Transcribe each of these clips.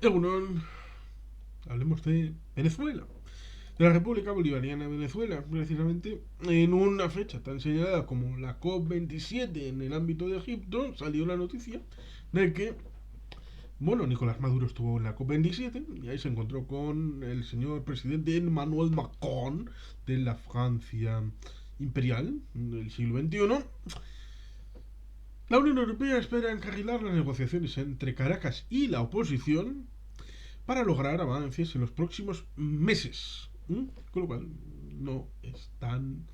Egunon, hablemos de Venezuela, de la República Bolivariana de Venezuela, precisamente en una fecha tan señalada como la COP27 en el ámbito de Egipto, salió la noticia de que, bueno, Nicolás Maduro estuvo en la COP27 y ahí se encontró con el señor presidente Emmanuel Macron de la Francia imperial del siglo XXI. La Unión Europea espera encarrilar las negociaciones entre Caracas y la oposición para lograr avances en los próximos meses. Con lo cual, no es tan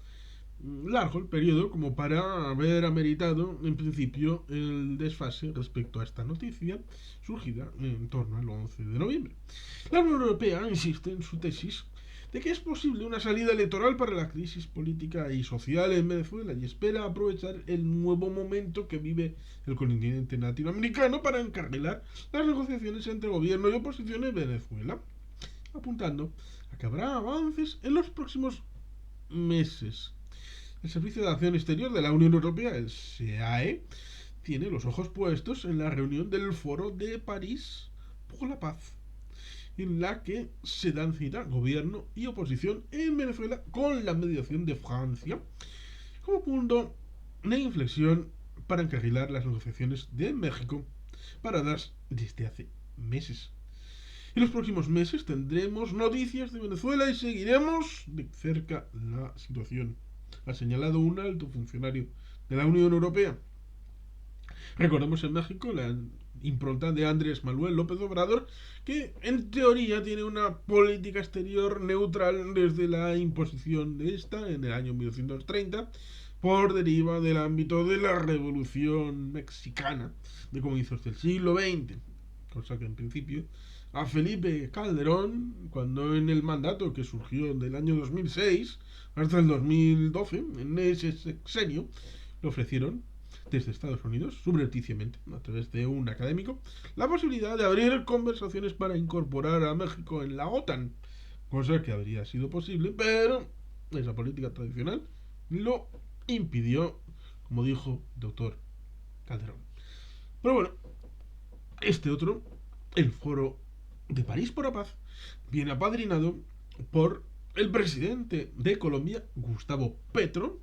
largo el periodo como para haber ameritado, en principio, el desfase respecto a esta noticia surgida en torno al 11 de noviembre. La Unión Europea insiste en su tesis de que es posible una salida electoral para la crisis política y social en Venezuela y espera aprovechar el nuevo momento que vive el continente latinoamericano para encarrilar las negociaciones entre gobierno y oposición en Venezuela, apuntando a que habrá avances en los próximos meses. El Servicio de Acción Exterior de la Unión Europea, el SEAE, tiene los ojos puestos en la reunión del Foro de París por la Paz, en la que se dan cita gobierno y oposición en Venezuela con la mediación de Francia como punto de inflexión para encarrilar las negociaciones de México paradas desde hace meses. En los próximos meses tendremos noticias de Venezuela y seguiremos de cerca la situación, ha señalado un alto funcionario de la Unión Europea. Recordemos en México la impronta de Andrés Manuel López Obrador, que en teoría tiene una política exterior neutral desde la imposición de esta en el año 1930, por deriva del ámbito de la Revolución Mexicana de comienzos del siglo XX, cosa que en principio a Felipe Calderón, cuando en el mandato que surgió del año 2006 hasta el 2012, en ese sexenio, le ofrecieron desde Estados Unidos, subrepticiamente, a través de un académico, la posibilidad de abrir conversaciones para incorporar a México en la OTAN, cosa que habría sido posible, pero esa política tradicional lo impidió, como dijo el doctor Calderón. Pero bueno, este otro, el Foro de París por la Paz, viene apadrinado por el presidente de Colombia, Gustavo Petro,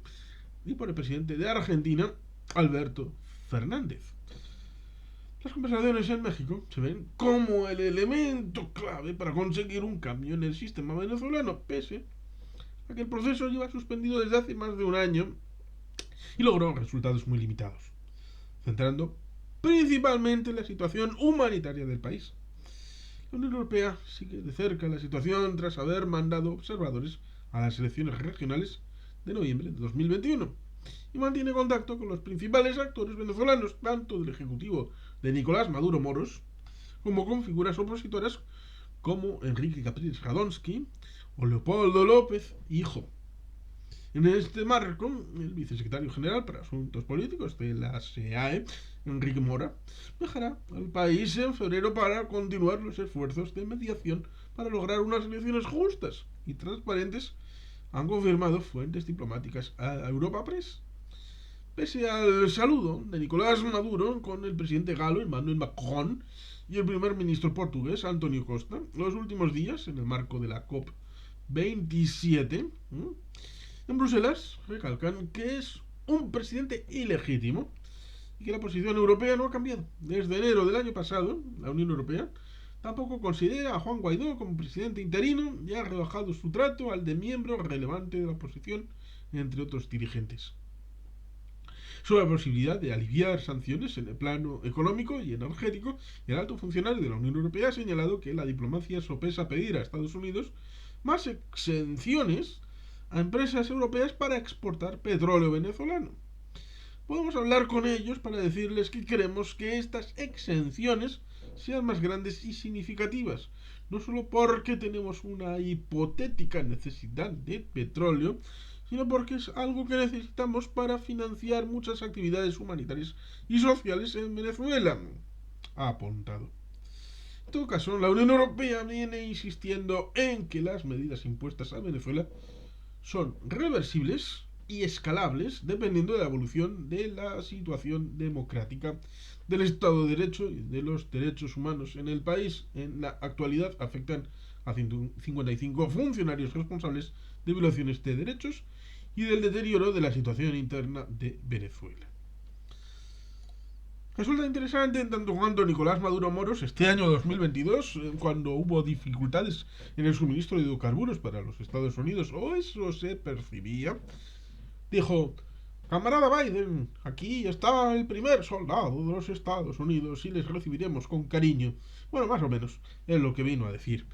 y por el presidente de Argentina, Alberto Fernández. Las conversaciones en México se ven como el elemento clave para conseguir un cambio en el sistema venezolano, pese a que el proceso lleva suspendido desde hace más de un año y logró resultados muy limitados, centrando principalmente en la situación humanitaria del país. La Unión Europea sigue de cerca la situación tras haber mandado observadores a las elecciones regionales de noviembre de 2021 y mantiene contacto con los principales actores venezolanos, tanto del ejecutivo de Nicolás Maduro Moros, como con figuras opositoras como Enrique Capriles Radonsky o Leopoldo López, hijo. En este marco, el vicesecretario general para Asuntos Políticos de la SEAE, Enrique Mora, viajará al país en febrero para continuar los esfuerzos de mediación para lograr unas elecciones justas y transparentes, han confirmado fuentes diplomáticas a Europa Press. Pese al saludo de Nicolás Maduro con el presidente galo Emmanuel Macron y el primer ministro portugués António Costa, los últimos días, en el marco de la COP27, en Bruselas recalcan que es un presidente ilegítimo y que la posición europea no ha cambiado. Desde enero del año pasado, la Unión Europea tampoco considera a Juan Guaidó como presidente interino y ha rebajado su trato al de miembro relevante de la oposición, entre otros dirigentes. Sobre la posibilidad de aliviar sanciones en el plano económico y energético, el alto funcionario de la Unión Europea ha señalado que la diplomacia sopesa pedir a Estados Unidos más exenciones a empresas europeas para exportar petróleo venezolano. Podemos hablar con ellos para decirles que queremos que estas exenciones sean más grandes y significativas, no solo porque tenemos una hipotética necesidad de petróleo, sino porque es algo que necesitamos para financiar muchas actividades humanitarias y sociales en Venezuela, ha apuntado. En todo caso, la Unión Europea viene insistiendo en que las medidas impuestas a Venezuela son reversibles y escalables dependiendo de la evolución de la situación democrática, del Estado de Derecho y de los derechos humanos en el país. En la actualidad afectan a 155 funcionarios responsables de violaciones de derechos y del deterioro de la situación interna de Venezuela. Resulta interesante en tanto cuanto Nicolás Maduro Moros, este año 2022, cuando hubo dificultades en el suministro de hidrocarburos para los Estados Unidos, o eso se percibía, dijo: camarada Biden, aquí está el primer soldado de los Estados Unidos y les recibiremos con cariño. Bueno, más o menos, es lo que vino a decir.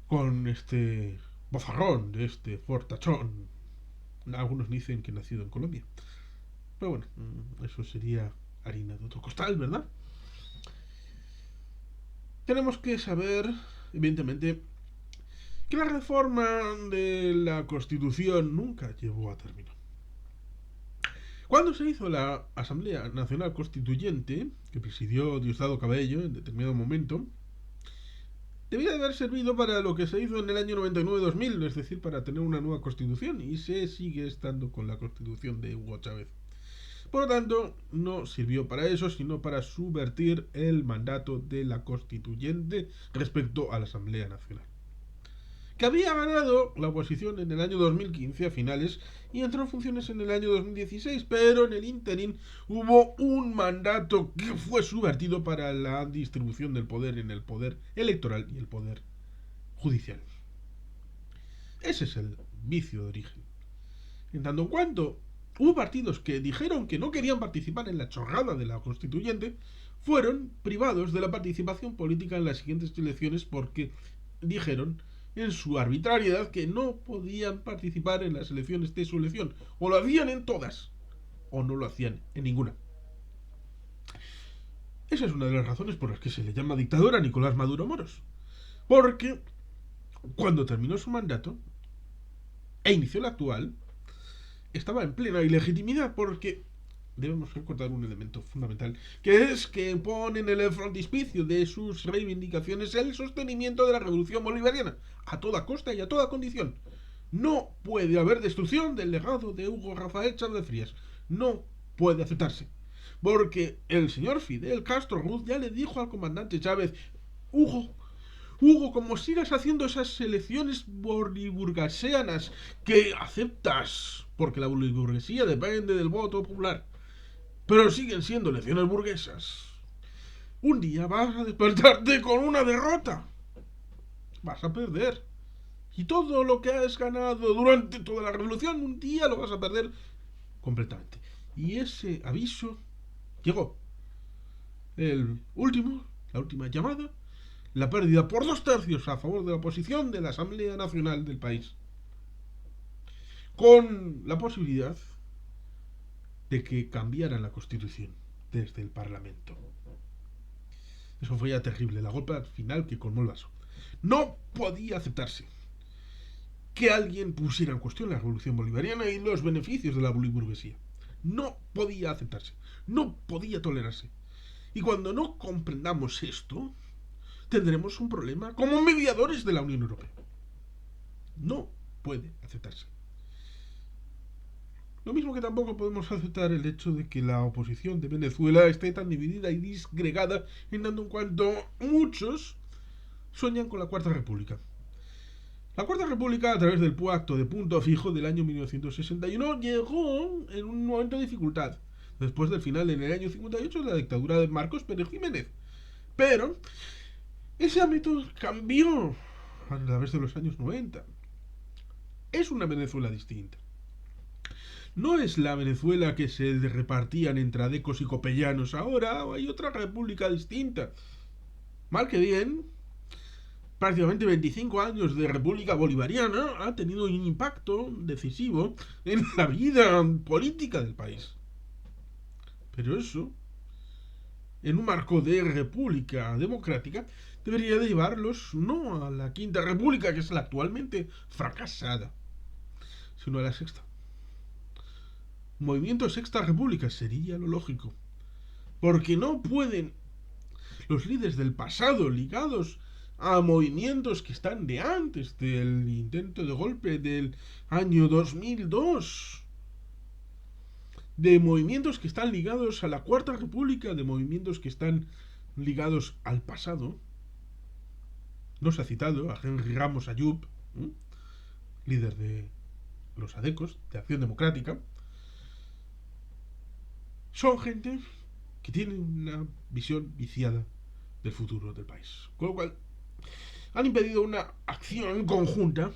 Con este bozarrón de este fortachón. Algunos dicen que nacido en Colombia. Pero bueno, eso sería harina de otro costal, ¿verdad? Tenemos que saber, evidentemente, que la reforma de la Constitución nunca llevó a término. Cuando se hizo la Asamblea Nacional Constituyente, que presidió Diosdado Cabello en determinado momento, debía de haber servido para lo que se hizo en el año 99-2000, es decir, para tener una nueva constitución, y se sigue estando con la constitución de Hugo Chávez. Por lo tanto, no sirvió para eso, sino para subvertir el mandato de la constituyente respecto a la Asamblea Nacional, que había ganado la oposición en el año 2015 a finales y entró en funciones en el año 2016, pero en el ínterin hubo un mandato que fue subvertido para la distribución del poder en el poder electoral y el poder judicial. Ese es el vicio de origen. En tanto en cuanto hubo partidos que dijeron que no querían participar en la chorrada de la constituyente, fueron privados de la participación política en las siguientes elecciones porque dijeron en su arbitrariedad que no podían participar en las elecciones de su elección. O lo hacían en todas, o no lo hacían en ninguna. Esa es una de las razones por las que se le llama dictador a Nicolás Maduro Moros. Porque cuando terminó su mandato e inició el actual, estaba en plena ilegitimidad porque debemos recordar un elemento fundamental, que es que pone en el frontispicio de sus reivindicaciones el sostenimiento de la revolución bolivariana, a toda costa y a toda condición. No puede haber destrucción del legado de Hugo Rafael Chávez Frías. No puede aceptarse. Porque el señor Fidel Castro Ruz ya le dijo al comandante Chávez: Hugo, como sigas haciendo esas elecciones boliburguesianas que aceptas, porque la boliburguesía depende del voto popular, pero siguen siendo elecciones burguesas, un día vas a despertarte con una derrota. Vas a perder. Y todo lo que has ganado durante toda la revolución, un día lo vas a perder completamente. Y ese aviso llegó. La última llamada, la pérdida por 2/3 a favor de la oposición de la Asamblea Nacional del país, con la posibilidad de que cambiaran la Constitución desde el Parlamento. Eso fue ya terrible, la golpe final que colmó el vaso. No podía aceptarse que alguien pusiera en cuestión la revolución bolivariana y los beneficios de la boliburguesía. No podía aceptarse, no podía tolerarse. Y cuando no comprendamos esto, tendremos un problema como mediadores de la Unión Europea. No puede aceptarse. Lo mismo que tampoco podemos aceptar el hecho de que la oposición de Venezuela esté tan dividida y disgregada en tanto en cuanto muchos sueñan con la Cuarta República. La Cuarta República, a través del Pacto de Punto Fijo del año 1961, llegó en un momento de dificultad, después del final en el año 58 de la dictadura de Marcos Pérez Jiménez. Pero ese ámbito cambió a través de los años 90. Es una Venezuela distinta. No es la Venezuela que se repartían entre adecos y copellanos. Ahora hay otra república distinta. Mal que bien, prácticamente 25 años de república bolivariana ha tenido un impacto decisivo en la vida política del país. Pero eso, en un marco de república democrática, debería de llevarlos no a la Quinta República, que es la actualmente fracasada, sino a la Sexta. Movimiento Sexta República sería lo lógico, porque no pueden los líderes del pasado ligados a movimientos que están de antes del intento de golpe del año 2002, de movimientos que están ligados a la Cuarta República, de movimientos que están ligados al pasado. No se ha citado a Henry Ramos Ayub, líder de los ADECOS, de Acción Democrática. Son gente que tiene una visión viciada del futuro del país. Con lo cual, han impedido una acción conjunta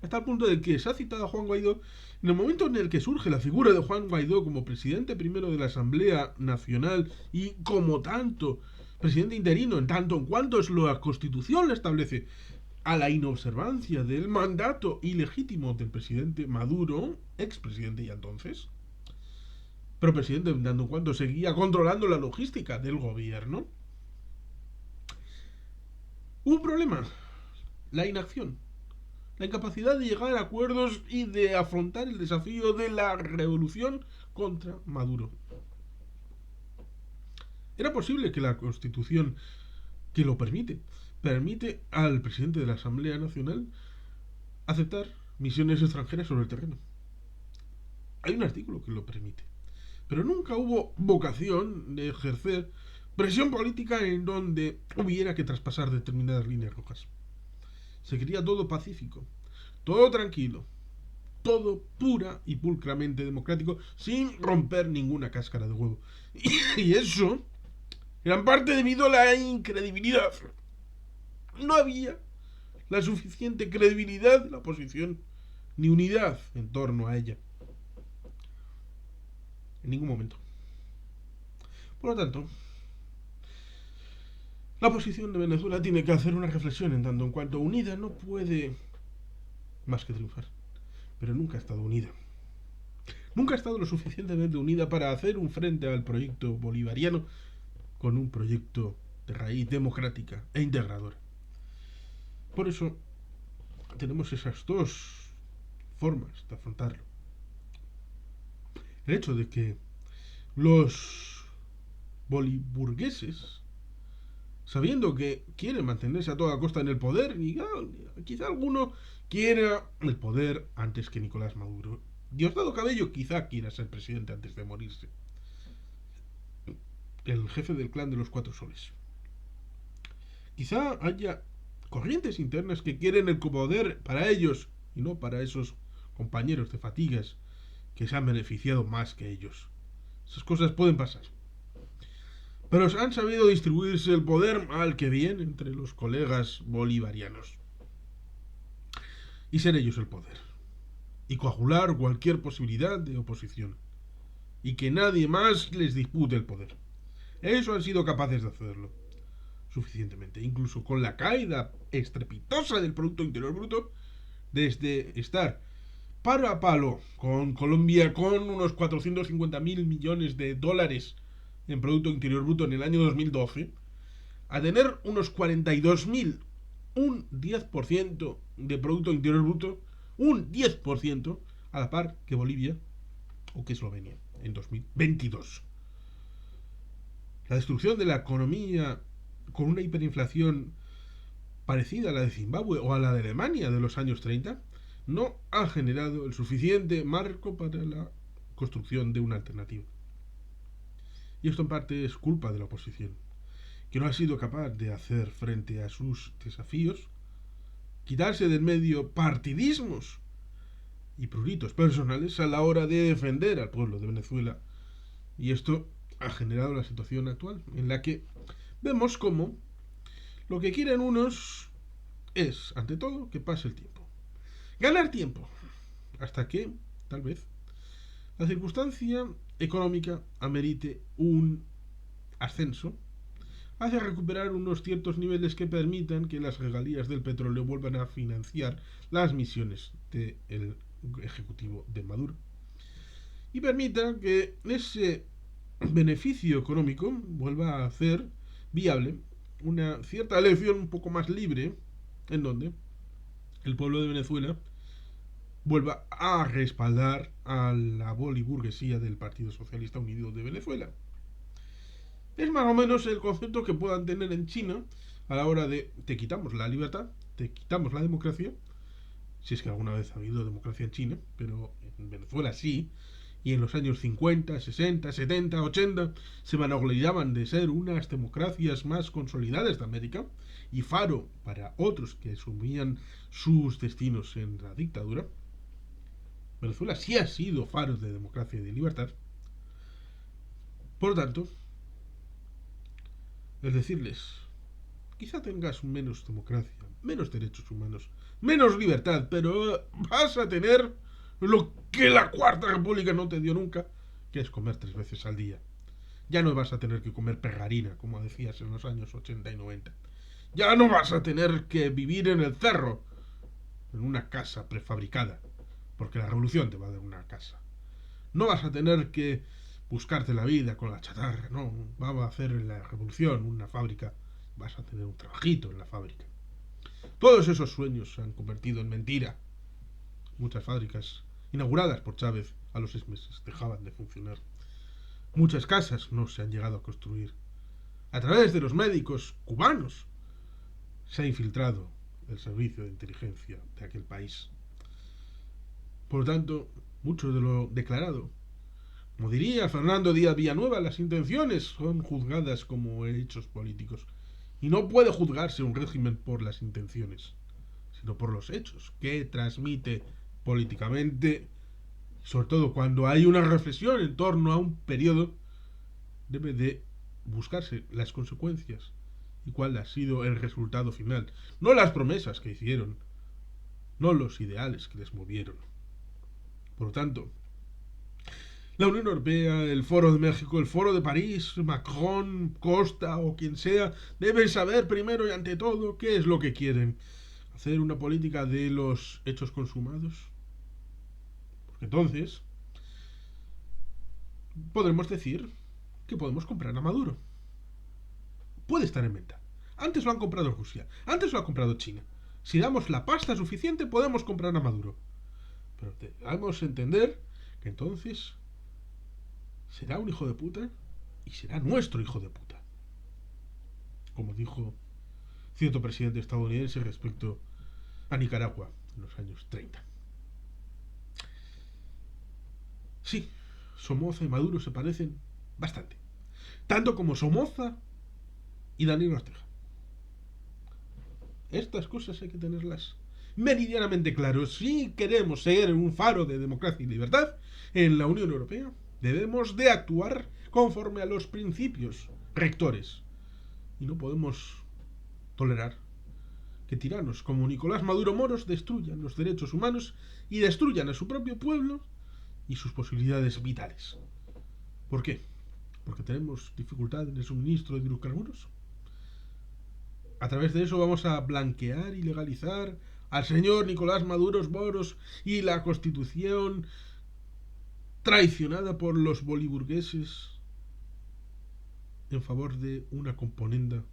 hasta el punto de que se ha citado a Juan Guaidó. En el momento en el que surge la figura de Juan Guaidó como presidente primero de la Asamblea Nacional y como tanto presidente interino, en tanto en cuanto es la Constitución le establece, a la inobservancia del mandato ilegítimo del presidente Maduro, expresidente ya entonces, pero presidente en tanto en cuanto seguía controlando la logística del gobierno, hubo un problema: la inacción, la incapacidad de llegar a acuerdos y de afrontar el desafío de la revolución contra Maduro. Era posible que la Constitución, que lo permite al presidente de la Asamblea Nacional aceptar misiones extranjeras sobre el terreno. Hay un artículo que lo permite. Pero nunca hubo vocación de ejercer presión política en donde hubiera que traspasar determinadas líneas rojas. Se quería todo pacífico, todo tranquilo, todo pura y pulcramente democrático, sin romper ninguna cáscara de huevo. Y eso, gran parte debido a la incredibilidad. No había la suficiente credibilidad de la oposición, ni unidad en torno a ella. En ningún momento. Por lo tanto, la oposición de Venezuela tiene que hacer una reflexión en tanto en cuanto unida no puede más que triunfar. Pero nunca ha estado unida. Nunca ha estado lo suficientemente unida para hacer un frente al proyecto bolivariano con un proyecto de raíz democrática e integradora. Por eso tenemos esas dos formas de afrontarlo. El hecho de que los boliburgueses, sabiendo que quieren mantenerse a toda costa en el poder, y quizá alguno quiera el poder antes que Nicolás Maduro. Diosdado Cabello quizá quiera ser presidente antes de morirse. El jefe del clan de los Cuatro Soles. Quizá haya corrientes internas que quieren el poder para ellos y no para esos compañeros de fatigas que se han beneficiado más que ellos. Esas cosas pueden pasar. Pero han sabido distribuirse el poder mal que bien entre los colegas bolivarianos. Y ser ellos el poder. Y coagular cualquier posibilidad de oposición. Y que nadie más les dispute el poder. Eso han sido capaces de hacerlo. Suficientemente. Incluso con la caída estrepitosa del Producto Interior Bruto, desde estar palo a palo con Colombia con unos 450.000 millones de dólares en Producto Interior Bruto en el año 2012, a tener unos 42.000, un 10% de Producto Interior Bruto, un 10% a la par que Bolivia o que Eslovenia en 2022. La destrucción de la economía con una hiperinflación parecida a la de Zimbabue o a la de Alemania de los años 30 no ha generado el suficiente marco para la construcción de una alternativa. Y esto en parte es culpa de la oposición, que no ha sido capaz de hacer frente a sus desafíos, quitarse del medio partidismos y pruritos personales a la hora de defender al pueblo de Venezuela. Y esto ha generado la situación actual, en la que vemos cómo lo que quieren unos es, ante todo, que pase el tiempo. Ganar tiempo, hasta que, tal vez, la circunstancia económica amerite un ascenso hacia recuperar unos ciertos niveles que permitan que las regalías del petróleo vuelvan a financiar las misiones del ejecutivo de Maduro y permita que ese beneficio económico vuelva a hacer viable una cierta elección un poco más libre, en donde el pueblo de Venezuela vuelva a respaldar a la boliburguesía del Partido Socialista Unido de Venezuela. Es más o menos el concepto que puedan tener en China a la hora de te quitamos la libertad, te quitamos la democracia, si es que alguna vez ha habido democracia en China, pero en Venezuela sí, y en los años 50, 60, 70, 80 se vanagloriaban de ser unas democracias más consolidadas de América y faro para otros que asumían sus destinos en la dictadura. Venezuela sí ha sido faro de democracia y de libertad. Por lo tanto, es decirles, quizá tengas menos democracia, menos derechos humanos, menos libertad, pero vas a tener lo que la Cuarta República no te dio nunca, que es comer 3 veces al día. Ya no vas a tener que comer perrarina, como decías en los años 80 y 90. Ya no vas a tener que vivir en el cerro, en una casa prefabricada, porque la revolución te va a dar una casa. No vas a tener que buscarte la vida con la chatarra, no. Vamos a hacer en la revolución una fábrica, vas a tener un trabajito en la fábrica. Todos esos sueños se han convertido en mentira. Muchas fábricas inauguradas por Chávez a los 6 meses dejaban de funcionar. Muchas casas no se han llegado a construir. A través de los médicos cubanos se ha infiltrado el servicio de inteligencia de aquel país. Por lo tanto, mucho de lo declarado, como diría Fernando Díaz Villanueva, las intenciones son juzgadas como hechos políticos. Y no puede juzgarse un régimen por las intenciones, sino por los hechos que transmite políticamente. Sobre todo cuando hay una reflexión en torno a un periodo, debe de buscarse las consecuencias y cuál ha sido el resultado final. No las promesas que hicieron, no los ideales que les movieron. Por lo tanto, la Unión Europea, el Foro de México, el Foro de París, Macron, Costa o quien sea, deben saber primero y ante todo qué es lo que quieren. ¿Hacer una política de los hechos consumados? Porque entonces podremos decir que podemos comprar a Maduro. Puede estar en venta. Antes lo han comprado Rusia, antes lo ha comprado China. Si damos la pasta suficiente podemos comprar a Maduro. Pero debemos entender que entonces será un hijo de puta y será nuestro hijo de puta. Como dijo cierto presidente estadounidense respecto a Nicaragua en los años 30. Sí, Somoza y Maduro se parecen bastante. Tanto como Somoza y Daniel Ortega. Estas cosas hay que tenerlas meridianamente claras. Si queremos ser un faro de democracia y libertad en la Unión Europea, debemos de actuar conforme a los principios rectores. Y no podemos tolerar que tiranos como Nicolás Maduro Moros destruyan los derechos humanos y destruyan a su propio pueblo y sus posibilidades vitales. ¿Por qué? Porque tenemos dificultad en el suministro de hidrocarburos. A través de eso vamos a blanquear y legalizar al señor Nicolás Maduro Moros y la Constitución traicionada por los boliburgueses en favor de una componenda.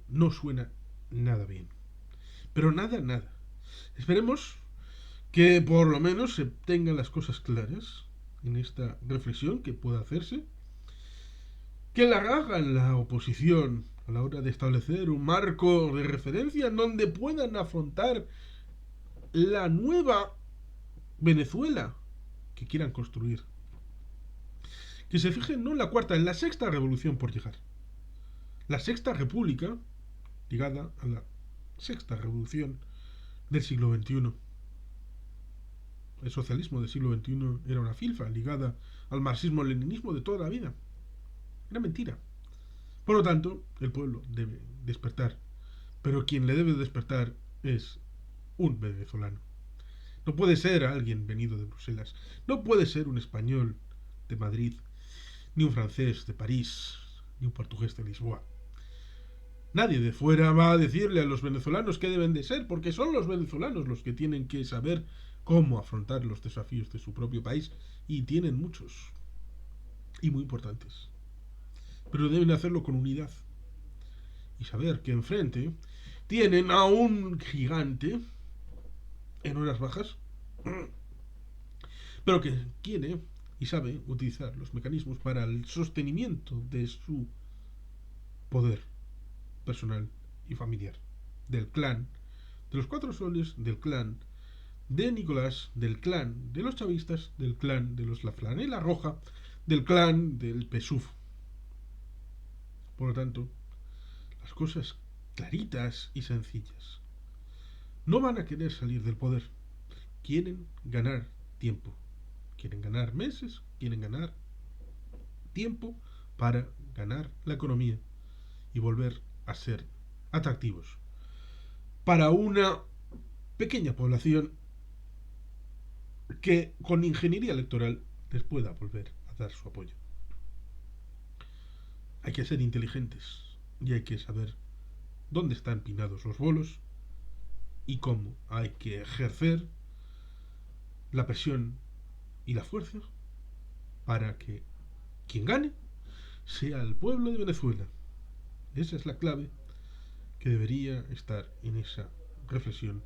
No suena nada bien. Pero nada. Esperemos que por lo menos se tengan las cosas claras en esta reflexión que pueda hacerse. Que la hagan la oposición a la hora de establecer un marco de referencia en donde puedan afrontar la nueva Venezuela que quieran construir. Que se fijen no en la cuarta, en la sexta revolución por llegar. La sexta república, ligada a la sexta revolución del siglo XXI. El socialismo del siglo XXI era una filfa ligada al marxismo-leninismo de toda la vida. Era mentira. Por lo tanto, el pueblo debe despertar. Pero quien le debe despertar es un venezolano. No puede ser alguien venido de Bruselas. No puede ser un español de Madrid, ni un francés de París, ni un portugués de Lisboa. Nadie de fuera va a decirle a los venezolanos qué deben de ser, porque son los venezolanos los que tienen que saber cómo afrontar los desafíos de su propio país, y tienen muchos, y muy importantes. Pero deben hacerlo con unidad, y saber que enfrente tienen a un gigante en horas bajas, pero que quiere y sabe utilizar los mecanismos para el sostenimiento de su poder personal y familiar. Del clan de los Cuatro Soles, del clan de Nicolás, del clan de los chavistas, del clan de los La Flanela Roja, del clan del PSUV. Por lo tanto, las cosas claritas y sencillas. No van a querer salir del poder. Quieren ganar tiempo. Quieren ganar meses, quieren ganar tiempo para ganar la economía y volver a ser atractivos para una pequeña población que con ingeniería electoral les pueda volver a dar su apoyo. Hay que ser inteligentes y hay que saber dónde están pinados los bolos y cómo hay que ejercer la presión y la fuerza para que quien gane sea el pueblo de Venezuela. Esa es la clave que debería estar en esa reflexión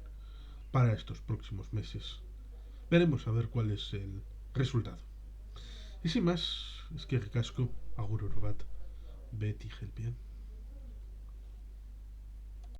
para estos próximos meses. Veremos a ver cuál es el resultado. Y sin más, es que ricasco, agur oro bat, beti helpien.